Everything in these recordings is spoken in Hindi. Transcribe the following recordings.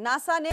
नासा ने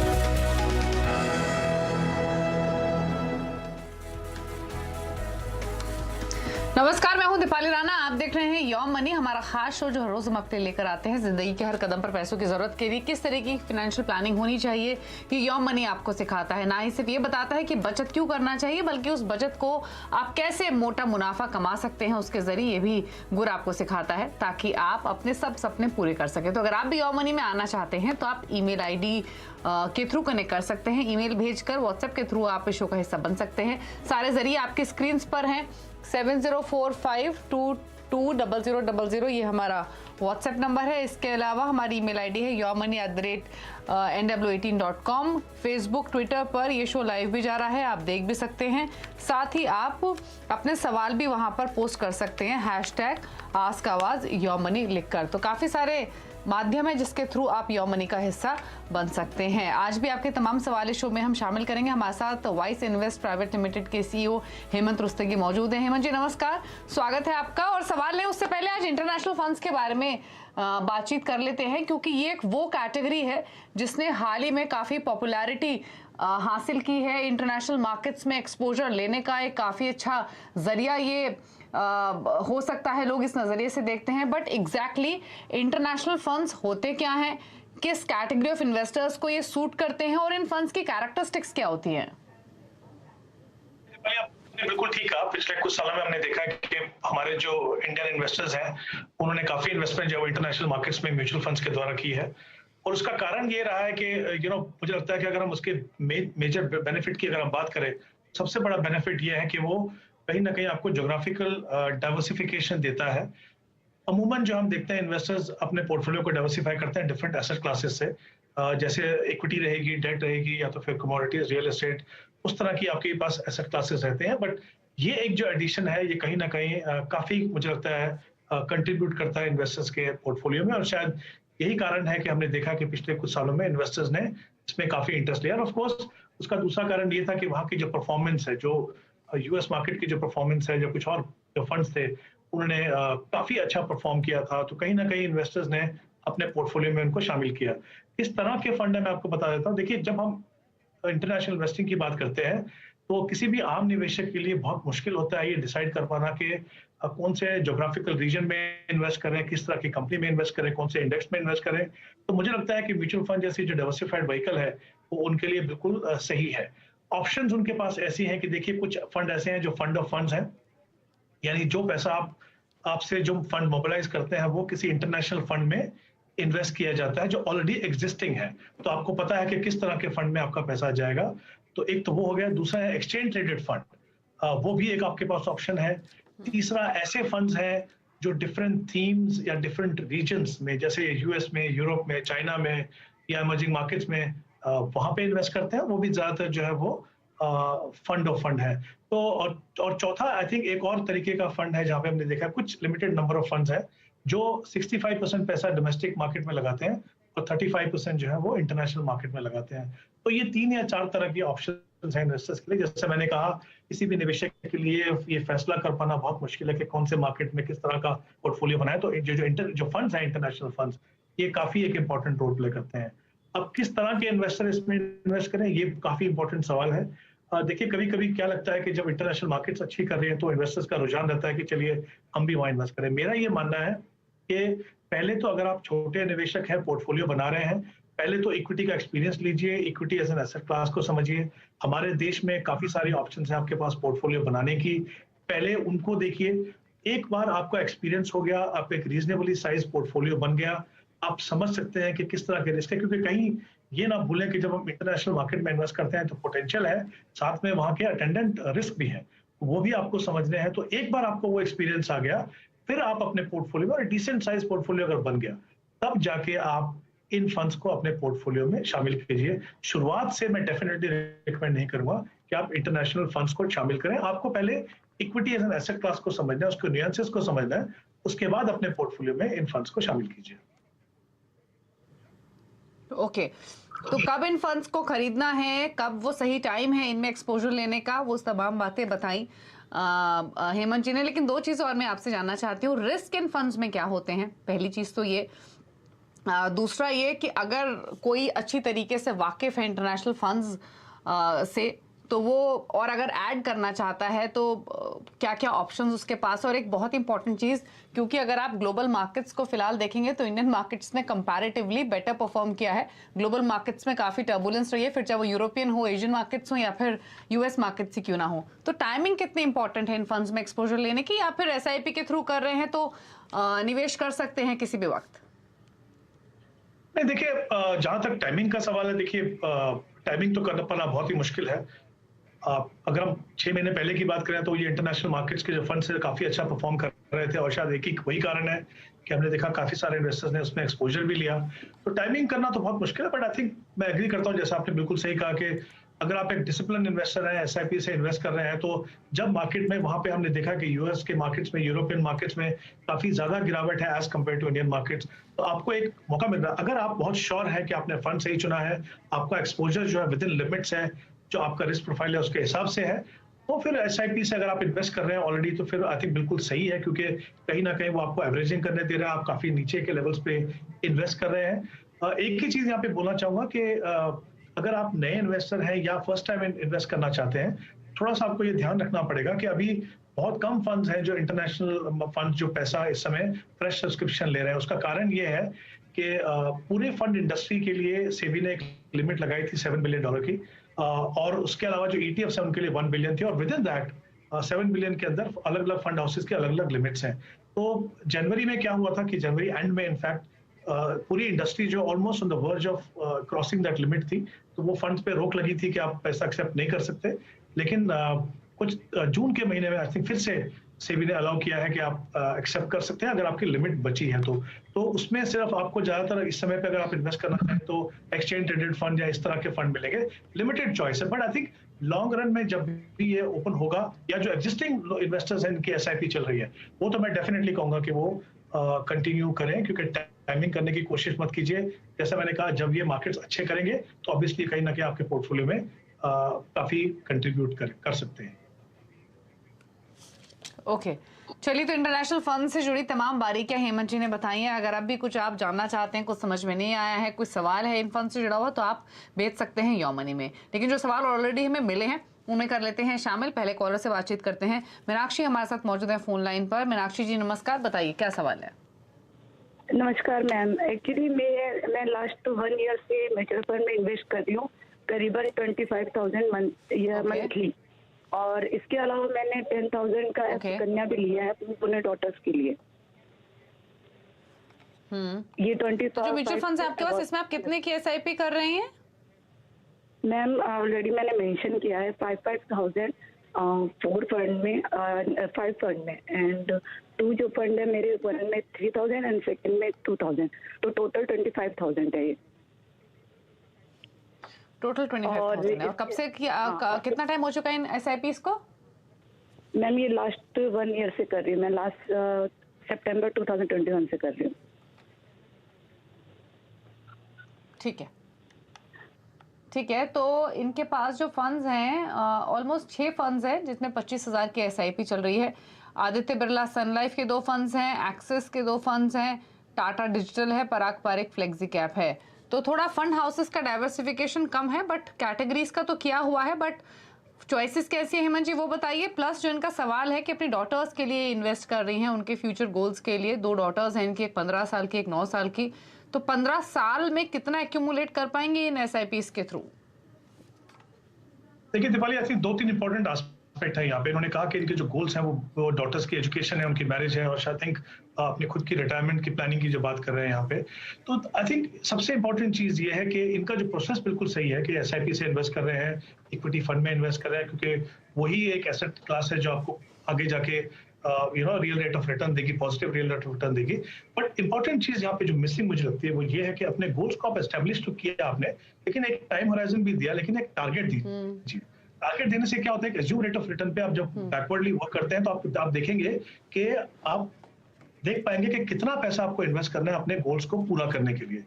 नमस्कार, मैं हूं दीपाली राणा। आप देख रहे हैं यॉम मनी, हमारा खास शो जो रोज हम अपने लेकर आते हैं जिंदगी के हर कदम पर पैसों की जरूरत के लिए किस तरह की फाइनेंशियल प्लानिंग होनी चाहिए। ये यॉम मनी आपको सिखाता है, ना ही सिर्फ ये बताता है कि बचत क्यों करना चाहिए, बल्कि उस बचत को आप कैसे मोटा मुनाफा कमा सकते हैं उसके जरिए भी गुर आपको सिखाता है, ताकि आप अपने सब सपने पूरे कर सके। तो अगर आप भी यॉम मनी में आना चाहते हैं तो आप ईमेल आईडी के थ्रू कनेक्ट कर सकते हैं। ईमेल भेजकर व्हाट्सएप के थ्रू आप इस शो का हिस्सा बन सकते हैं। सारे जरिए आपकी स्क्रीन पर हैं। 7045220000 ये हमारा व्हाट्सएप नंबर है। इसके अलावा हमारी ईमेल आईडी है yourmoney@nw18.com। फेसबुक ट्विटर पर ये शो लाइव भी जा रहा है, आप देख भी सकते हैं। साथ ही आप अपने सवाल भी वहां पर पोस्ट कर सकते हैं #आस्क योरमनी लिखकर। तो काफ़ी सारे माध्यम है जिसके थ्रू आप यॉम मनी का हिस्सा बन सकते हैं। आज भी आपके तमाम सवाल इस शो में हम शामिल करेंगे। हमारे साथ वाइस इन्वेस्ट प्राइवेट लिमिटेड के सीईओ हेमंत रुस्तगी मौजूद हैं। हेमंत जी नमस्कार, स्वागत है आपका। और सवाल लें उससे पहले आज इंटरनेशनल फंड्स के बारे में बातचीत कर लेते हैं, क्योंकि ये एक वो कैटेगरी है जिसने हाल ही में काफ़ी पॉपुलैरिटी हासिल की है। इंटरनेशनल मार्केट्स में एक्सपोजर लेने का एक काफ़ी अच्छा जरिया ये हो सकता है, लोग इस नज़रिए से देखते हैं। बट एग्जैक्टली इंटरनेशनल फंड्स होते क्या हैं, किस कैटेगरी ऑफ इन्वेस्टर्स को ये सूट करते हैं, और इन फंड्स की कैरेक्टरिस्टिक्स क्या होती हैं? आपने बिल्कुल ठीक कहा। पिछले कुछ सालों में हमने देखा है कि हमारे जो इंडियन इन्वेस्टर्स हैं उन्होंने काफी इन्वेस्टमेंट जो इंटरनेशनल मार्केट्स में म्यूचुअल फंड्स के द्वारा की है, और उसका कारण ये रहा है कि मुझे लगता है कि अगर हम उसके मेजर बेनिफिट की अगर हम बात करें, सबसे बड़ा बेनिफिट ये है कि वो कहीं ना कहीं आपको ज्योग्राफिकल डाइवर्सिफिकेशन देता है। अमूमन जो हम देखते हैं इन्वेस्टर्स अपने पोर्टफोलियो को डाइवर्सिफाई करते हैं डिफरेंट एसेट क्लासेस से, जैसे इक्विटी रहेगी, डेट रहेगी, या तो फिर कमोडिटीज, रियल एस्टेट, उस तरह की आपके पास एसेट क्लासेस रहते हैं। बट ये एक जो एडिशन है ये कहीं ना कहीं काफी मुझे लगता है कंट्रीब्यूट करता है इन्वेस्टर्स के पोर्टफोलियो में, और शायद यही कारण है कि हमने देखा कि पिछले कुछ सालों में इन्वेस्टर्स ने इसमें काफी इंटरेस्ट लिया। और ऑफ कोर्स उसका दूसरा कारण ये था कि वहाँ की जो परफॉर्मेंस है, जो यूएस मार्केट की जो परफॉर्मेंस है, जो कुछ और जो फंड्स थे उन्होंने काफी अच्छा परफॉर्म किया था, तो कहीं ना कहीं इन्वेस्टर्स ने अपने पोर्टफोलियो में उनको शामिल किया। इस तरह के फंड है, मैं आपको बता देता हूँ। देखिए, जब हम इंटरनेशनल इन्वेस्टिंग की बात करते हैं तो किसी भी आम निवेशक के लिए बहुत मुश्किल होता है ये डिसाइड कर पाना कि कौन से ज्योग्राफिकल रीजन में इन्वेस्ट करें, किस तरह की कंपनी में इन्वेस्ट करें, कौन से इंडेक्स में इन्वेस्ट करें। तो मुझे लगता है कि म्यूचुअल फंड जैसी जो डाइवर्सिफाइड व्हीकल है वो उनके लिए बिल्कुल सही है। ऑप्शंस उनके पास ऐसी हैं कि देखिए, कुछ फंड ऐसे हैं जो फंड ऑफ फंड्स हैं, यानी जो पैसा आपसे जो फंड मोबिलाइज करते हैं वो किसी इंटरनेशनल फंड में इन्वेस्ट किया जाता है जो ऑलरेडी एग्जिस्टिंग है, तो आपको पता है कि किस तरह के फंड में आपका पैसा जाएगा। तो एक तो वो हो गया। दूसरा है एक्सचेंज ट्रेडेड फंड, वो भी एक आपके पास ऑप्शन है। तीसरा ऐसे फंड्स हैं जो डिफरेंट थीम्स या डिफरेंट रीजन्स में, जैसे यूएस में, यूरोप में, चाइना में या इमर्जिंग मार्केट्स में वहां पे इन्वेस्ट करते हैं, वो भी ज्यादातर जो है वो फंड ऑफ फंड है। तो और चौथा आई थिंक एक और तरीके का फंड है जहां पे हमने देखा कुछ लिमिटेड नंबर ऑफ फंड्स है जो 65% पैसा डोमेस्टिक मार्केट में लगाते हैं और 35% जो है वो इंटरनेशनल मार्केट में लगाते हैं। तो ये 3 या 4 तरह की ऑप्शन है इन्वेस्टर्स के लिए। जैसे मैंने कहा, किसी भी निवेशक के लिए ये फैसला कर पाना बहुत मुश्किल है कि कौन से मार्केट में किस तरह का पोर्टफोलियो बनाए। तो जो फंड्स हैं, इंटरनेशनल फंड्स, ये काफी एक इंपॉर्टेंट रोल प्ले करते हैं। अब किस तरह के इन्वेस्टर इसमें इन्वेस्ट करें, ये काफी इंपॉर्टेंट सवाल है। देखिए, कभी कभी क्या लगता है कि जब इंटरनेशनल मार्केट्स अच्छी कर रही हैं तो इन्वेस्टर्स का रुझान रहता है कि चलिए हम भी वहां इन्वेस्ट करें। मेरा ये मानना है कि पहले तो अगर आप छोटे निवेशक हैं, पोर्टफोलियो बना रहे हैं, पहले तो इक्विटी का एक्सपीरियंस लीजिए, equity as an asset class को समझिए। हमारे देश में काफी सारी ऑप्शंस हैं आपके पास पोर्टफोलियो बनाने की, पहले उनको देखिए। एक बार आपका एक्सपीरियंस हो गया, आप एक रीजनेबली साइज पोर्टफोलियो बन गया, आप समझ सकते हैं कि किस तरह के रिस्क है। क्योंकि कहीं ये ना भूलें कि जब हम इंटरनेशनल मार्केट में इन्वेस्ट करते हैं तो पोटेंशियल है, साथ में वहां के अटेंडेंट रिस्क भी है, वो भी आपको समझने हैं। तो एक बार आपको वो एक्सपीरियंस आ गया, फिर आप अपने पोर्टफोलियो में डिसेंट साइज पोर्टफोलियो अगर बन गया, तब जाके आप इन फंड्स को अपने पोर्टफोलियो में शामिल कीजिए। शुरुआत से मैं डेफिनेटली रिकमेंड नहीं करूंगा कि आप इंटरनेशनल फंड्स को शामिल करें। आपको पहले equity as an asset class को समझना है, उसके न्यूएंसेस को समझना है, उसके बाद अपने पोर्टफोलियो में इन फंड्स को शामिल कीजिए। ओके, तो कब इन फंड्स को खरीदना है, कब वो सही टाइम है इनमें एक्सपोजर लेने का, वो तमाम बातें बताई हेमंत जी ने। लेकिन 2 चीज़ और मैं आपसे जानना चाहती हूँ। रिस्क इन फंड्स में क्या होते हैं? पहली चीज़ तो ये दूसरा ये कि अगर कोई अच्छी तरीके से वाकिफ है इंटरनेशनल फंड्स से, तो वो और अगर ऐड करना चाहता है तो क्या क्या ऑप्शंस उसके पास। और एक बहुत इंपॉर्टेंट चीज़, क्योंकि अगर आप ग्लोबल मार्केट्स को फिलहाल देखेंगे तो इंडियन मार्केट्स ने कंपैरेटिवली बेटर परफॉर्म किया है। ग्लोबल मार्केट्स में काफ़ी टर्बुलेंस रही है, फिर चाहे वो यूरोपियन हो, एशियन मार्केट्स हो या फिर यूएस मार्केट्स ही क्यों ना हो। तो टाइमिंग कितनी इंपॉर्टेंट है इन फंड्स में एक्सपोजर लेने की, या फिर एसआईपी के थ्रू कर रहे हैं तो निवेश कर सकते हैं किसी भी वक्त? नहीं, देखिए, जहां तक टाइमिंग का सवाल है, देखिए टाइमिंग तो करना पाना बहुत ही मुश्किल है। अगर हम 6 महीने पहले की बात करें तो ये इंटरनेशनल मार्केट्स के जो फंड्स है काफी अच्छा परफॉर्म कर रहे थे, और शायद एक वही कारण है कि हमने देखा काफी सारे इन्वेस्टर्स ने उसमें एक्सपोजर भी लिया। तो टाइमिंग करना तो बहुत मुश्किल है, बट आई थिंक मैं एग्री करता हूँ, जैसा आपने बिल्कुल सही कहा कि अगर आप एक डिसिप्लिन इन्वेस्टर हैं, एसआईपी से इन्वेस्ट कर रहे हैं, तो जब मार्केट में वहां पे हमने देखा कि यूएस के मार्केट्स में, यूरोपियन मार्केट्स में काफी ज्यादा गिरावट है as compared to Indian markets, तो आपको एक मौका मिल रहा है। अगर आप बहुत श्योर है कि आपने फंड सही चुना है, आपका एक्सपोजर जो है विद इन लिमिट्स है, जो आपका रिस्क प्रोफाइल है उसके हिसाब से है, तो फिर एसआईपी से अगर आप इन्वेस्ट कर रहे हैं ऑलरेडी, तो फिर आई थिंक बिल्कुल सही है, क्योंकि कहीं ना कहीं वो आपको एवरेजिंग करने दे रहा है, आप काफी नीचे के लेवल्स पे इन्वेस्ट कर रहे हैं। एक ही चीज यहाँ पे बोलना चाहूंगा कि अगर आप नए इन्वेस्टर हैं या फर्स्ट टाइम इन्वेस्ट करना चाहते हैं, थोड़ा सा आपको ये ध्यान रखना पड़ेगा कि अभी बहुत कम फंड्स हैं जो इंटरनेशनल फंड जो पैसा इस समय फ्रेश सब्सक्रिप्शन ले रहे हैं। उसका कारण ये है कि पूरे फंड इंडस्ट्री के लिए सेबी ने एक लिमिट लगाई थी $7 बिलियन की, और उसके अलावा जो ईटीएफ्स हैं उनके लिए 1 बिलियन थी, और विद इन दैट 7 बिलियन के अंदर अलग अलग फंड हाउसेस के अलग अलग लिमिट्स हैं। तो जनवरी में क्या हुआ था कि जनवरी एंड में इनफैक्ट पूरी इंडस्ट्री जो almost on the verge of crossing that limit थी, तो वो फंड्स पे रोक लगी थी कि आप पैसा एक्सेप्ट नहीं कर सकते। लेकिन कुछ जून के महीने में आई थिंक फिर से सेबी ने अलाउ किया है कि आप एक्सेप्ट कर सकते हैं अगर आपकी लिमिट बची है तो उसमें सिर्फ आपको ज्यादातर इस समय पे अगर आप इन्वेस्ट करना चाहें तो एक्सचेंज ट्रेडेड फंड या इस तरह के फंड मिलेंगे, लिमिटेड चॉइस है। But I think long run में जब भी ये ओपन होगा, या जो एग्जिस्टिंग इन्वेस्टर्स हैं इनकी एसआईपी चल रही है, वो तो मैं डेफिनेटली कहूंगा कि वो कंटिन्यू करें, क्योंकि टाइमिंग करने की कोशिश मत कीजिए। जैसा मैंने कहा, जब ये मार्केट्स अच्छे करेंगे तो ऑब्वियसली कहीं ना कहीं आपके पोर्टफोलियो में काफी कंट्रीब्यूट कर सकते हैं। ओके, चलिए, तो इंटरनेशनल फंड से जुड़ी तमाम बारीकियां हेमंत जी ने बताई हैं। अगर अब भी कुछ आप जानना चाहते हैं, कुछ समझ में नहीं आया है, कुछ सवाल है इन फंड से जुड़ा हुआ, तो आप भेज सकते हैं योर मनी में। लेकिन जो सवाल ऑलरेडी हमें मिले हैं उनमें कर लेते हैं शामिल। पहले कॉलर से बातचीत करते हैं। मीनाक्षी हमारे साथ मौजूद है फोन लाइन पर। मीनाक्षी जी नमस्कार, बताइए क्या सवाल है। नमस्कार मैम, एक्चुअली मैं लास्ट 1 ईयर से म्यूचुअल फंड में इन्वेस्ट कर रही हूँ, करीबन 25,000 मंथली, और इसके अलावा मैंने 10,000 का कन्या भी लिया है अपने डॉटर्स के लिए। ये 20 तो जो म्यूचुअल फंड है आपके पास, इसमें आप कितने की एसआईपी कर रही हैं? मैम ऑलरेडी मैंने मेंशन किया है 5,000 4 फंड में, 5 फंड में, एंड 2 जो फंड है मेरे, वन में 3,000 एंड सेकंड में 2,000, तो टोटल 25,000 है ये। टोटल 25,000 है। और कब से कितना टाइम हो चुका है इन एसआईपीस को? मैम ये लास्ट 1 ईयर से कर रही हूँ मैं, लास्ट सितंबर 2021 से कर रही हूँ। ठीक है, ठीक है। तो इनके पास जो फंड्स हैं, ऑलमोस्ट 6 फंड्स हैं जिसमें 25,000 की एसआईपी चल रही है। आदित्य बिरला सन लाइफ के 2 फंड्स हैं, एक्सिस के 2 फंड्स हैं, टाटा डिजिटल है, पराग पारिक फ्लेक्सी कैप है। तो थोड़ा फंड हाउसेस का डाइवर्सिफिकेशन कम है, बट कैटेगरीज का तो किया हुआ है। बट चॉइसेस कैसी है हेमंत जी, वो बताइए। प्लस जो इनका सवाल है कि अपनी डॉटर्स के लिए इन्वेस्ट कर रही हैं, उनके फ्यूचर गोल्स के लिए। 2 डॉटर्स हैं इनकी, एक 15 साल की, एक 9 साल की। तो 15 साल में कितना एक्यूमुलेट कर पाएंगे इन एसआईपीस के थ्रू? देखिए Deepali, I think 2-3 important aspect है यहाँ पे। इन्होंने कहा कि इनके जो गोल्स हैं वो डॉटर्स की एजुकेशन है, उनकी मैरिज है, और आई थिंक अपने खुद की रिटायरमेंट की प्लानिंग की जो बात कर रहे हैं यहाँ पे। तो आई थिंक सबसे इंपॉर्टेंट चीज ये है कि इनका जो प्रोसेस बिल्कुल सही है कि एसआईपी से इन्वेस्ट कर रहे हैं, इक्विटी फंड में इन्वेस्ट कर रहे हैं, क्योंकि वही एक एसेट क्लास है जो आपको आगे जाके रियल रेट ऑफ रिटर्न देगी, positive real rate of return देगी। बट इंपॉर्टेंट चीज यहाँ पे जो मिसिंग मुझे लगती है वो ये है कि अपने गोल्स को आप एस्टेब्लिश तो किया आपने, लेकिन एक टाइम होराइजन भी दिया, लेकिन एक टारगेट दी। टारगेट देने से क्या होता है कि एज्यूम रेट ऑफ रिटर्न पे आप जब बैकवर्डली वर्क करते हैं तो आप देखेंगे कि आप देख पाएंगे कि कितना पैसा आपको इन्वेस्ट करना है अपने गोल्स को पूरा करने के लिए।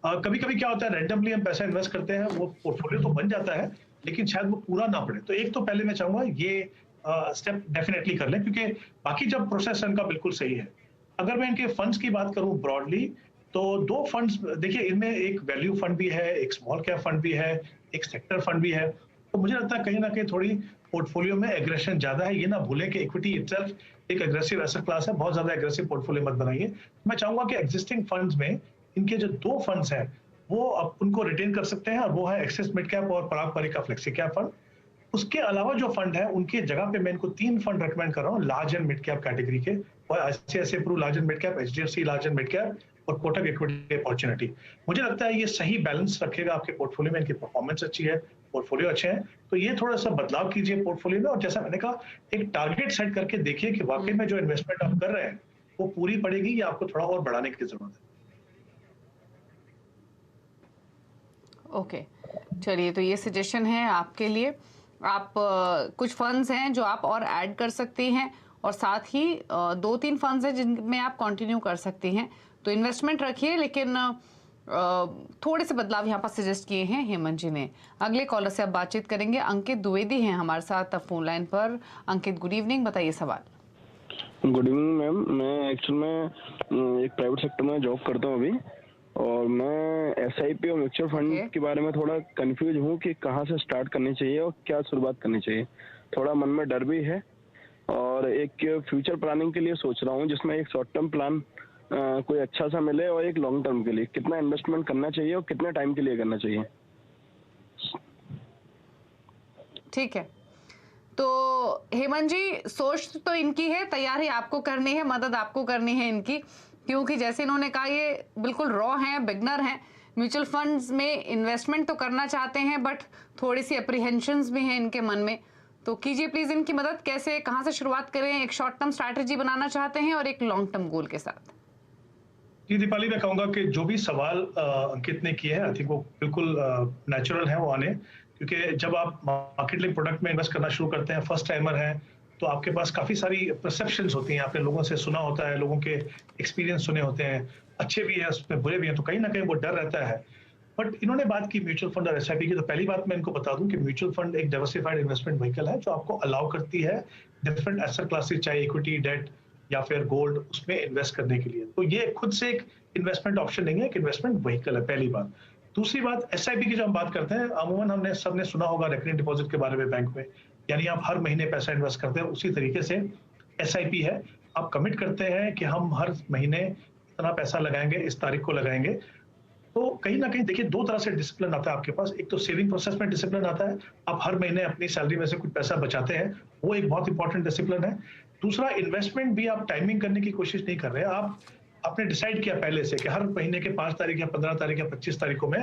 कभी कभी क्या होता है, रैंडमली हम पैसा इन्वेस्ट करते हैं, वो पोर्टफोलियो तो बन जाता है लेकिन शायद वो पूरा ना पड़े। तो एक तो पहले मैं चाहूंगा ये स्टेप डेफिनेटली कर लें, क्योंकि बाकी जब प्रोसेस इनका बिल्कुल सही है। अगर मैं इनके फंड्स की बात करूं ब्रॉडली, तो 2 फंड्स देखिए, इनमें एक वैल्यू फंड भी है, एक स्मॉल कैप फंड भी है, एक सेक्टर फंड भी है। तो मुझे लगता है कहीं ना कहीं थोड़ी पोर्टफोलियो में एग्रेशन ज्यादा है। ये ना भूलें कि इक्विटी इटसेल्फ एक एग्रेसिव एसेट क्लास है, बहुत ज्यादा एग्रेसिव पोर्टफोलियो मत बनाइए। मैं चाहूंगा कि एग्जिस्टिंग फंड्स में इनके जो 2 फंड्स हैं वो अब उनको रिटेन कर सकते हैं, और वो है एक्सिस मिड कैप और पराग पारिक का फ्लेक्सी कैप फंड। उसके अलावा जो फंड है उनकी जगह पे मैं इनको 3 फंड रेकमेंड कर रहा हूँ large and mid cap category के, और ICICI Pru large and mid cap, HDFC large and mid cap और कोटक इक्विटी अपॉर्चुनिटी। मुझे लगता है ये सही बैलेंस रखेगा आपके पोर्टफोलियो में, इनकी परफॉर्मेंस अच्छी है, पोर्टफोलियो अच्छे हैं, तो ये थोड़ा सा बदलाव कीजिए पोर्टफोलियो में। और जैसा मैंने कहा, एक टारगेट सेट करके देखिए कि वाकई में जो इन्वेस्टमेंट आप कर रहे हैं वो पूरी पड़ेगी या आपको थोड़ा और बढ़ाने की जरूरत है। ओके, चलिए, तो ये सजेशन है आपके लिए। आप कुछ फंड्स हैं जो आप और ऐड कर सकती हैं, और साथ ही 2-3 फंड्स हैं जिनमें आप कंटिन्यू कर सकती हैं। तो इन्वेस्टमेंट रखिए, लेकिन थोड़े से बदलाव यहाँ पर सजेस्ट किए हैं हेमंत जी ने। अगले कॉलर से अब बातचीत करेंगे। अंकित द्विवेदी हैं हमारे साथ फोन लाइन पर। अंकित, गुड इवनिंग, बताइए सवाल। Good evening ma'am. मैं एक्चुअल में एक प्राइवेट सेक्टर में जॉब करता हूँ अभी, और मैं एसआईपी और म्यूचुअल फंड के बारे में थोड़ा कंफ्यूज हूँ कि कहाँ से स्टार्ट करनी चाहिए और क्या शुरुआत करनी चाहिए। थोड़ा मन में डर भी है, और एक फ्यूचर प्लानिंग के लिए सोच रहा हूँ जिसमें एक शॉर्ट टर्म प्लान कोई अच्छा सा मिले, और एक लॉन्ग टर्म के लिए कितना इन्वेस्टमेंट करना चाहिए और कितने टाइम के लिए करना चाहिए। ठीक है, तो हेमंत जी, सोच तो इनकी है, तैयारी आपको करनी है, मदद आपको करनी है इनकी, क्योंकि जैसे इन्होंने कहा ये बिल्कुल रॉ हैं, बिगनर हैं। म्यूचुअल फंड्स में इन्वेस्टमेंट तो करना चाहते हैं, बट थोड़ी सी अप्रीहेंशंस भी हैं इनके मन में। तो कीजिए प्लीज इनकी मदद। कैसे, कहाँ से शुरुआत करें? एक शॉर्ट टर्म स्ट्रैटेजी बनाना चाहते हैं और एक लॉन्ग टर्म गोल के साथ। जी दीपाली, मैं कहूंगा कि जो भी सवाल अंकित ने किए हैं, आई थिंक वो बिल्कुल नेचुरल है वो आने, क्योंकि जब आप मार्केट लिंक प्रोडक्ट में इन्वेस्ट करना शुरू करते हैं, फर्स्ट टाइमर हैं, तो आपके पास काफी सारी परसेप्शंस होती हैं, आपने लोगों से सुना होता है, लोगों के एक्सपीरियंस सुने होते हैं, अच्छे भी हैं उसमें, बुरे भी हैं, तो कहीं ना कहीं वो डर रहता है। बट इन्होंने बात की म्यूचुअल फंड और एसआईपी की, तो पहली बात मैं इनको बता दूं कि म्यूचुअल फंड एक डाइवर्सिफाइड इन्वेस्टमेंट व्हीकल है जो आपको अलाउ करती है डिफरेंट एसेट क्लासेस, चाहे इक्विटी, डेट या फिर गोल्ड, उसमें इन्वेस्ट करने के लिए। तो ये खुद से एक इन्वेस्टमेंट ऑप्शन नहीं है, एक इन्वेस्टमेंट व्हीकल है, पहली बात। दूसरी बात, एसआईपी की जो हम बात करते हैं, अमूमन हमने सबने सुना होगा रेकरिंग डिपॉजिट के बारे में बैंक में, यानी आप हर महीने पैसा इन्वेस्ट करते हैं, उसी तरीके से एसआईपी है। आप कमिट करते हैं कि हम हर महीने इतना पैसा लगाएंगे, इस तारीख को लगाएंगे। तो कहीं ना कहीं देखिए, 2 तरह से डिसिप्लिन आता है आपके पास। एक तो सेविंग प्रोसेस में डिसिप्लिन आता है, आप हर महीने अपनी सैलरी में से कुछ पैसा बचाते हैं, वो एक बहुत इंपॉर्टेंट डिसिप्लिन है। दूसरा, इन्वेस्टमेंट भी आप टाइमिंग करने की कोशिश नहीं कर रहे हैं, आप आपने डिसाइड किया पहले से कि हर महीने के 5 तारीख या 15 तारीख या 25 तारीख को मैं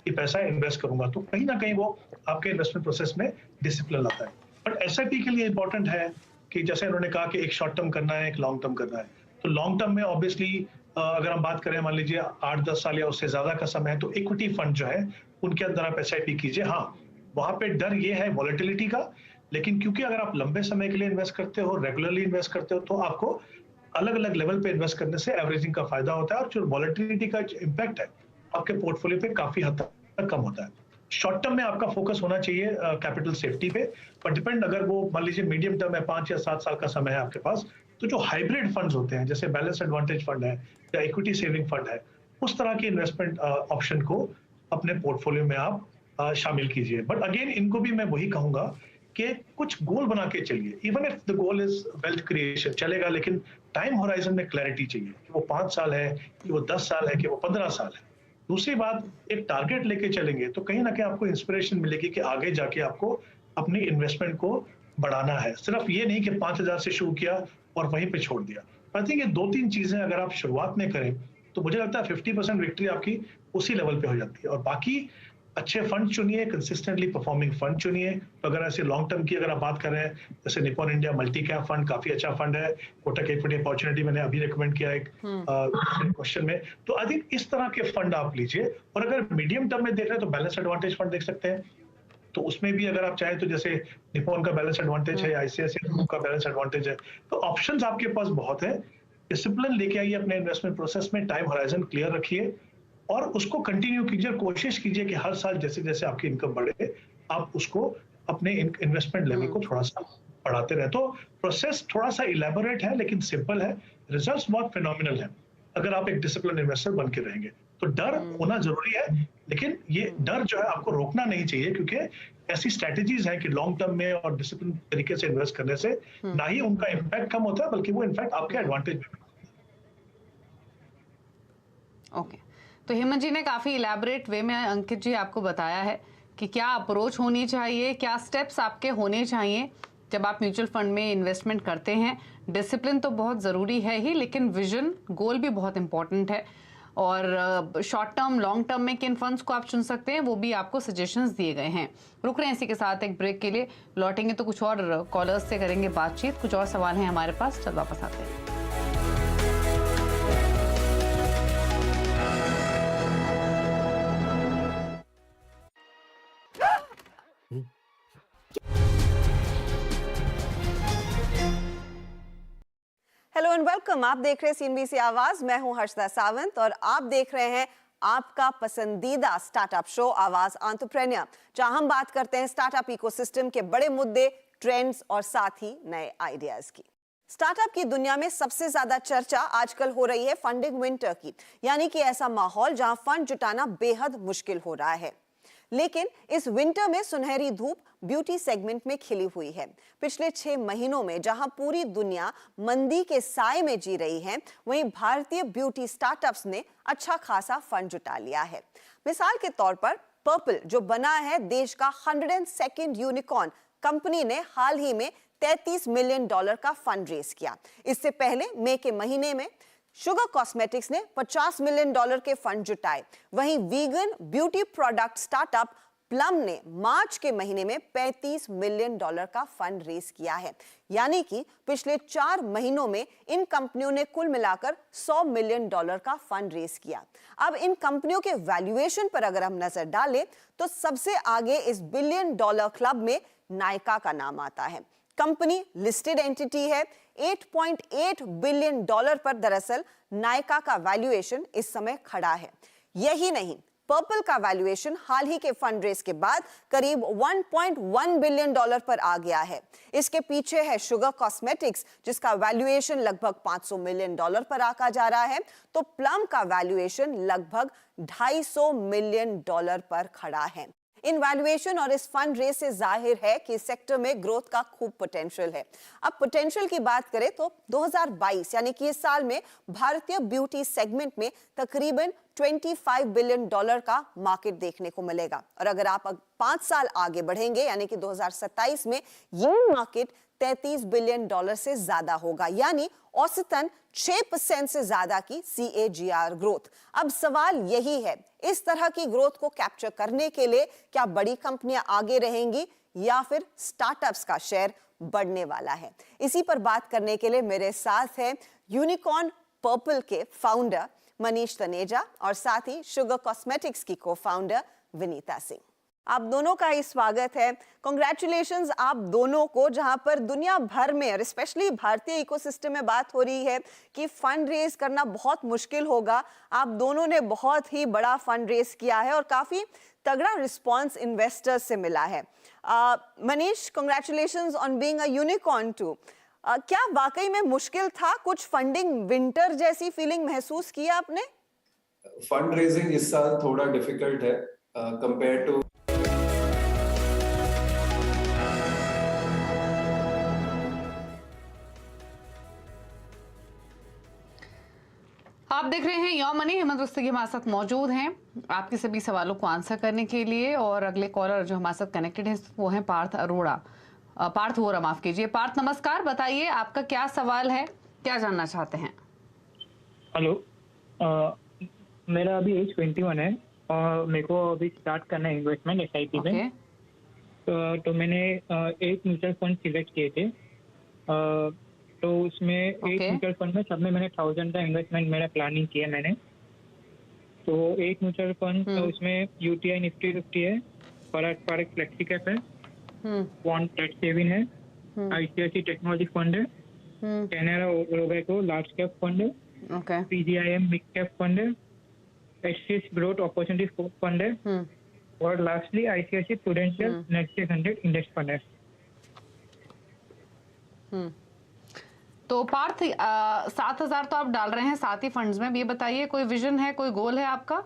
ये पैसा इन्वेस्ट करूंगा। तो कहीं ना कहीं वो आपके इन्वेस्टमेंट प्रोसेस में डिसिप्लिन आता है। बट एसआईपी के लिए इंपॉर्टेंट है कि जैसे उन्होंने कहा कि एक शॉर्ट टर्म करना है, एक लॉन्ग टर्म करना है। तो लॉन्ग टर्म में ऑब्वियसली अगर हम बात करें, मान लीजिए 8-10 साल या उससे ज्यादा का समय है, तो इक्विटी फंड जो है उनके अंदर आप एसआईपी कीजिए। हाँ, वहां पे डर ये है वॉलेटिलिटी का, लेकिन क्योंकि अगर आप लंबे समय के लिए इन्वेस्ट करते हो, रेगुलरली इन्वेस्ट करते हो, तो आपको अलग अलग लेवल पे इन्वेस्ट करने से एवरेजिंग का फायदा होता है, और जो वॉलेटिलिटी का इम्पैक्ट है आपके पोर्टफोलियो पे काफी हद तक कम होता है। शॉर्ट टर्म में आपका फोकस होना चाहिए कैपिटल सेफ्टी पे, पर डिपेंड, अगर वो मान लीजिए मीडियम टर्म है, 5 या 7 साल का समय है आपके पास, तो जो हाइब्रिड फंड्स होते हैं, जैसे बैलेंस एडवांटेज फंड है या इक्विटी सेविंग फंड है, उस तरह के इन्वेस्टमेंट ऑप्शन को अपने पोर्टफोलियो में आप शामिल कीजिए। बट अगेन, इनको भी मैं वही कहूंगा कि कुछ गोल बना के चलिए। Even if the goal is wealth creation चलेगा, लेकिन टाइम होराइजन में क्लैरिटी चाहिए कि वो 5 साल है, कि वो 10 साल है, कि वो 15 साल है। दूसरी बात, एक टारगेट लेके चलेंगे तो कहीं ना कहीं आपको इंस्पिरेशन मिलेगी कि आगे जाके आपको अपनी इन्वेस्टमेंट को बढ़ाना है। सिर्फ ये नहीं कि 5,000 से शुरू किया और वहीं पे छोड़ दिया। आई थिंक ये 2-3 चीजें अगर आप शुरुआत में करें तो मुझे लगता है 50% विक्ट्री आपकी उसी लेवल पे हो जाती है। और बाकी अच्छे फंड चुनिए, कंसिस्टेंटली परफॉर्मिंग फंड चुनिए। तो अगर ऐसे लॉन्ग टर्म की अगर आप बात कर रहे हैं, जैसे Nippon India multi cap fund काफी अच्छा फंड है, कोटक इक्विटी अपॉर्चुनिटी मैंने अभी रिकमेंड किया एक क्वेश्चन में, तो आई थिंक इस तरह के फंड आप लीजिए। और अगर मीडियम टर्म में देख रहे हैं तो बैलेंस एडवांटेज फंड देख सकते हैं, तो उसमें भी अगर आप चाहें तो जैसे निपॉन का बैलेंस एडवांटेज है, आईसीआईसीआई का बैलेंस एडवांटेज है, तो ऑप्शंस आपके पास बहुत है। डिसिप्लिन लेके आइए अपने इन्वेस्टमेंट प्रोसेस में, टाइम होराइजन क्लियर रखिए और उसको कंटिन्यू कीजिए। कोशिश कीजिए कि हर साल जैसे जैसे आपकी इनकम बढ़े, आप उसको अपने इन्वेस्टमेंट लेवल को थोड़ा सा बढ़ाते रहे। तो प्रोसेस थोड़ा सा इलेबोरेट है लेकिन सिंपल है, रिजल्ट्स बहुत फिनोमिनल है। अगर आप एक डिसिप्लिन इन्वेस्टर बन के रहेंगे। तो डर होना जरूरी है, लेकिन ये डर जो है आपको रोकना नहीं चाहिए, क्योंकि ऐसी स्ट्रेटेजीज है कि लॉन्ग टर्म में और डिसिप्लिन तरीके से इन्वेस्ट करने से ना ही उनका इम्पैक्ट कम होता है, बल्कि वो इनफैक्ट आपके एडवांटेज में। ओके, तो हेमंत जी ने काफी इलैबोरेट वे में अंकित जी आपको बताया है कि क्या अप्रोच होनी चाहिए, क्या स्टेप्स आपके होने चाहिए जब आप म्यूचुअल फंड में इन्वेस्टमेंट करते हैं। डिसिप्लिन तो बहुत ज़रूरी है ही, लेकिन विजन, गोल भी बहुत इंपॉर्टेंट है। और शॉर्ट टर्म, लॉन्ग टर्म में किन फंड्स को आप चुन सकते हैं वो भी आपको सजेशंस दिए गए हैं। रुक रहे हैं इसी के साथ एक ब्रेक के लिए, लौटेंगे तो कुछ और कॉलर्स से करेंगे बातचीत, कुछ और सवाल हैं हमारे पास, चल वापस आते हैं। हेलो एंड वेलकम, आप देख रहे हैं सीएनबीसी आवाज। मैं हूं हर्षदा सावंत और आप देख रहे हैं आपका पसंदीदा स्टार्टअप शो आवाज एंटरप्रेन्योर, जहां हम बात करते हैं स्टार्टअप इकोसिस्टम के बड़े मुद्दे, ट्रेंड्स और साथ ही नए आइडियाज की। स्टार्टअप की दुनिया में सबसे ज्यादा चर्चा आजकल हो रही है फंडिंग विंटर की, यानी कि ऐसा माहौल जहां फंड जुटाना बेहद मुश्किल हो रहा है। लेकिन इस विंटर में सुनहरी धूप ब्यूटी सेगमेंट में खिली हुई है। पिछले 6 महीनों में जहां पूरी दुनिया मंदी के साए में जी रही है, वहीं भारतीय ब्यूटी स्टार्टअप्स ने अच्छा खासा फंड जुटा लिया है। मिसाल के तौर पर पर्पल, जो बना है देश का 102nd यूनिकॉर्न, कंपनी ने हाल ही में $33 मिलियन का फंड रेज किया। इससे पहले मई के महीने में शुगर कॉस्मेटिक्स ने $50 मिलियन के फंड जुटाए। वहीं vegan beauty product startup plum ने मार्च के महीने में $35 मिलियन का फंड रेज किया है। यानी कि पिछले 4 महीनों में इन कंपनियों ने कुल मिलाकर $100 मिलियन का फंड रेज किया। अब इन कंपनियों के वैल्यूएशन पर अगर हम नजर डालें तो सबसे आगे इस $1 बिलियन क्लब में नायका का नाम आता है। कंपनी लिस्टेड एंटिटी है। $8.8 बिलियन पर दरअसल नायका का वैल्यूएशन इस समय खड़ा है। यही नहीं, पर्पल का वैल्यूएशन हाल ही के फंड रेज के बाद करीब $1.1 बिलियन पर आ गया है। इसके पीछे है शुगर कॉस्मेटिक्स, जिसका वैल्यूएशन लगभग $500 मिलियन पर आका जा रहा है, तो प्लम का वैल्यूएशन लगभग $250 मिलियन पर खड़ा है। इन वैल्यूएशन और इस फंड रेस से जाहिर है कि इस सेक्टर में ग्रोथ का खूब पोटेंशियल है। अब पोटेंशियल की बात करें तो 2022 यानी कि इस साल में भारतीय ब्यूटी सेगमेंट में तकरीबन $25 बिलियन का मार्केट देखने को मिलेगा। और अगर आप 5 साल आगे बढ़ेंगे यानी कि 2027 में ये मार्केट $33 बिलियन से ज्यादा होगा, यानी औसतन 6% से ज्यादा की CAGR ग्रोथ। अब सवाल यही है, इस तरह की ग्रोथ को कैप्चर करने के लिए क्या बड़ी कंपनियां आगे रहेंगी या फिर स्टार्टअप्स का शेयर बढ़ने वाला है? इसी पर बात करने के लिए मेरे साथ है यूनिकॉर्न पर्पल के फाउंडर मनीष तनेजा और साथ ही शुगर कॉस्मेटिक्स की को फाउंडर विनीता सिंह। आप दोनों का ही स्वागत है। कांग्रेचुलेशंस आप दोनों को, जहां पर दुनिया भर में और स्पेशली भारतीय इकोसिस्टम में बात हो रही है कि फंड रेज करना बहुत मुश्किल होगा। आप दोनों ने बहुत ही बड़ा फंड रेज किया है और काफी तगड़ा रिस्पांस इन्वेस्टर्स से मिला है। Manish, congratulations on being a unicorn too. क्या वाकई में मुश्किल था? कुछ फंडिंग विंटर जैसी फीलिंग महसूस किया आपने? फंड रेजिंग इस साल थोड़ा डिफिकल्ट है कंपेयर टू। आप देख रहे हैं यो मनी, हेमंत रुस्तगी हमारे साथ मौजूद हैं आपके सभी सवालों को आंसर करने के लिए। और अगले कॉलर जो हमारे साथ कनेक्टेड है वो है पार्थ वोरा, माफ कीजिए। पार्थ नमस्कार, बताइए आपका क्या सवाल है, क्या जानना चाहते हैं? हेलो, मेरा अभी एज 21 है और मेरे को अभी स्टार्ट करना है इन्वेस्टमेंट SIP में। तो मैंने 8 म्यूचुअल फंड सिलेक्ट किए थे। तो उसमें 8 म्यूचुअल फंड में सब में मैंने 1000 का इन्वेस्टमेंट मेरा प्लानिंग किया मैंने। तो 8 म्यूचुअल फंड, तो उसमें UTI निफ्टी 50 है, फॉरेक्स फ्लेक्सी कैप है, क्वांट टेक सेविंग है, ICICI टेक्नोलॉजी फंड है, Canara Robeco large cap fund है, PGIM मिड कैप फंड है, HCS ग्रोथ अपॉर्चुनिटी फंड है और lastly ICICI prudential next 100 index fund है। तो पार्थ 7,000 तो आप डाल रहे हैं साथ ही फंड्स में, ये बताइए कोई विजन है, कोई गोल है आपका?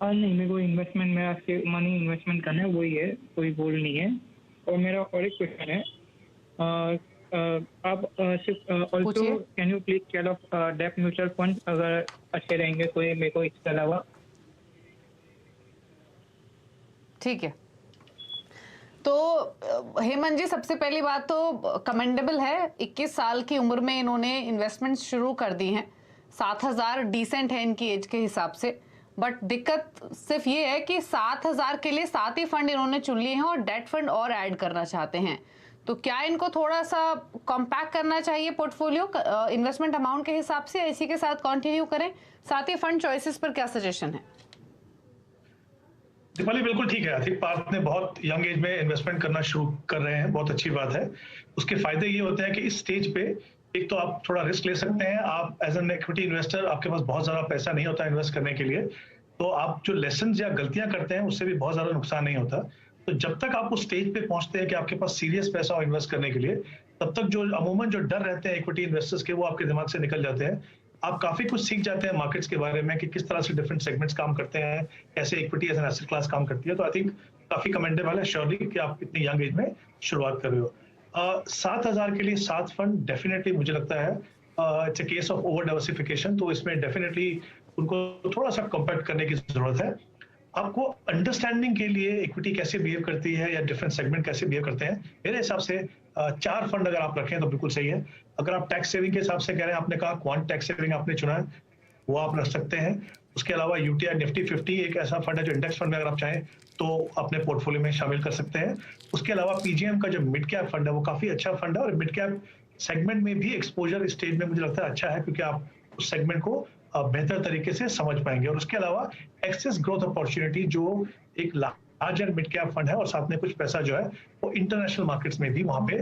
नहीं, मेरे को इन्वेस्टमेंट, मेरा मनी इन्वेस्टमेंट करना है, वही है, कोई गोल नहीं है। और मेरा और एक क्वेश्चन है, आप also can you please tell of that mutual fund अगर अच्छे रहेंगे तो ये मेरे को इसके अलावा। ठीक है, तो हेमंत जी सबसे पहली बात तो कमेंडेबल है, 21 साल की उम्र में इन्होंने इन्वेस्टमेंट शुरू कर दी हैं। 7,000 डिसेंट है इनकी एज के हिसाब से, बट दिक्कत सिर्फ ये है कि 7,000 के लिए 7 ही फंड इन्होंने चुन लिए हैं और डेट फंड और ऐड करना चाहते हैं। तो क्या इनको थोड़ा सा कॉम्पैक्ट करना चाहिए पोर्टफोलियो इन्वेस्टमेंट अमाउंट के हिसाब से, इसी के साथ कंटिन्यू करें? साथ ही फंड चॉइसेस पर क्या सजेशन है? दीपाली बिल्कुल ठीक है। आई थिंक पार्थ ने बहुत यंग एज में इन्वेस्टमेंट करना शुरू कर रहे हैं, बहुत अच्छी बात है। उसके फायदे ये होते हैं कि इस स्टेज पे एक तो आप थोड़ा रिस्क ले सकते हैं। आप एज एन इक्विटी इन्वेस्टर, आपके पास बहुत ज्यादा पैसा नहीं होता इन्वेस्ट करने के लिए, तो आप जो लेसन या गलतियां करते हैं उससे भी बहुत ज्यादा नुकसान नहीं होता। तो जब तक आप उस स्टेज पे पहुंचते हैं कि आपके पास सीरियस पैसा हो इन्वेस्ट करने के लिए, तब तक जो अमूमन जो डर रहते हैं इक्विटी इन्वेस्टर्स के, वो आपके दिमाग से निकल जाते हैं। आप काफी कुछ सीख जाते हैं मार्केट्स के बारे में कि किस तरह से डिफरेंट सेगमेंट्स काम करते हैं, कैसे equity as an asset class काम करती है। तो आई थिंक काफी कमेंडेबल है श्योरली कि आप इतनी यंग एज में शुरुआत कर रहे हो। 7,000 के लिए 7 फंड डेफिनेटली मुझे लगता है it's a case of over diversification, तो इसमें डेफिनेटली उनको थोड़ा सा कॉम्पैक्ट करने की जरूरत है। आपको अंडरस्टैंडिंग के लिए इक्विटी कैसे बिहेव करती है या डिफरेंट सेगमेंट कैसे बिहेव करते हैं, मेरे हिसाब से 4 फंड अगर आप रखें तो बिल्कुल सही है। अगर आप टैक्स सेविंग के हिसाब से कह रहे हैं, आपने कहा क्वांट टैक्स सेविंग आपने चुना है, वो आप रख सकते हैं। उसके अलावा यूटीआई निफ्टी 50 एक ऐसा फंड है जो इंडेक्स फंड में अगर आप चाहें तो अपने पोर्टफोलियो में शामिल कर सकते हैं। उसके अलावा पीजीएम का जो मिड कैप फंड है वो काफी अच्छा फंड है और मिड कैप सेगमेंट में भी एक्सपोजर इस स्टेज में मुझे लगता है अच्छा है, क्योंकि आप उस सेगमेंट को बेहतर तरीके से समझ पाएंगे। और उसके अलावा एक्सेस ग्रोथ अपॉर्चुनिटी जो एक लार्जर मिड कैप फंड है और साथ में कुछ पैसा जो है वो इंटरनेशनल मार्केट्स में भी वहां पे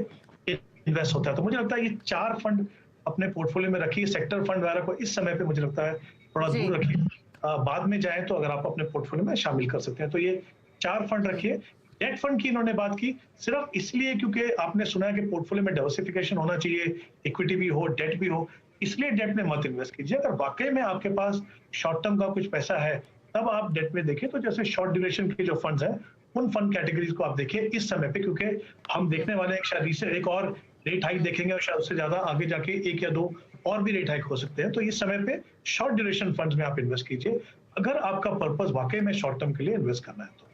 इन्वेस्ट होता है। तो मुझे लगता है ये 4 फंड अपने पोर्टफोलियो में रखिए। सेक्टर फंड वगैरह को इस समय पे मुझे लगता है थोड़ा दूर रखिए, बाद में जाए तो अगर आप अपने पोर्टफोलियो में शामिल कर सकते हैं। तो ये 4 फंड रखिए। डेट फंड की इन्होंने बात की सिर्फ इसलिए क्योंकि आपने सुना है कि पोर्टफोलियो में डाइवर्सिफिकेशन होना चाहिए, इक्विटी भी हो डेट भी हो, इसलिए डेट में मत इन्वेस्ट कीजिए। अगर वाकई में आपके पास शॉर्ट टर्म का कुछ पैसा है तब आप डेट में देखिए। तो जैसे शॉर्ट ड्यूरेशन के जो फंड्स हैं उन फंड कैटेगरीज को आप देखिए इस समय पे, क्योंकि हम देखने वाले हैं शायद एक और रेट हाइक देखेंगे और शायद उससे ज्यादा आगे जाके 1 या 2 और भी रेट हाइक हो सकते हैं। तो इस समय पे शॉर्ट ड्यूरेशन फंड्स में आप इन्वेस्ट कीजिए अगर आपका पर्पस वाकई में शॉर्ट टर्म के लिए इन्वेस्ट करना है तो।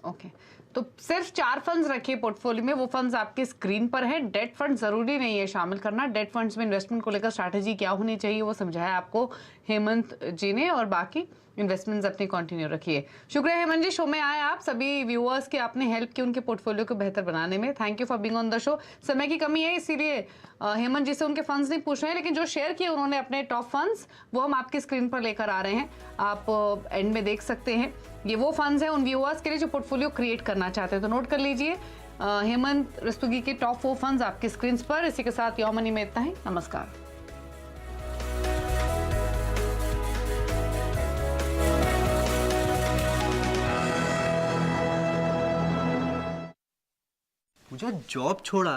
ओके, तो सिर्फ 4 फंड्स रखिए पोर्टफोलियो में, वो फंड्स आपके स्क्रीन पर है। डेट फंड जरूरी नहीं है शामिल करना। डेट फंड्स में इन्वेस्टमेंट को लेकर स्ट्रैटेजी क्या होनी चाहिए वो समझाया आपको हेमंत जी ने, और बाकी इन्वेस्टमेंट्स अपनी कंटिन्यू रखिए। शुक्रिया हेमंत जी, शो में आए आप, सभी व्यूअर्स की आपने हेल्प की उनके पोर्टफोलियो को बेहतर बनाने में। Thank you for being on the show. समय की कमी है इसीलिए हेमंत जी से उनके फंड्स नहीं पूछ रहे हैं, लेकिन जो शेयर किए उन्होंने अपने टॉप फंड्स वो हम आपकी स्क्रीन पर लेकर आ रहे हैं, आप एंड में देख सकते हैं। ये वो फंड्स हैं उन व्यूअर्स के लिए जो पोर्टफोलियो क्रिएट करना चाहते हैं, तो नोट कर लीजिए हेमंत रस्तोगी के टॉप 4 फंड्स आपकी स्क्रीन पर। इसी के साथ योर मनी में इतना ही। नमस्कार। मुझे जॉब छोड़ा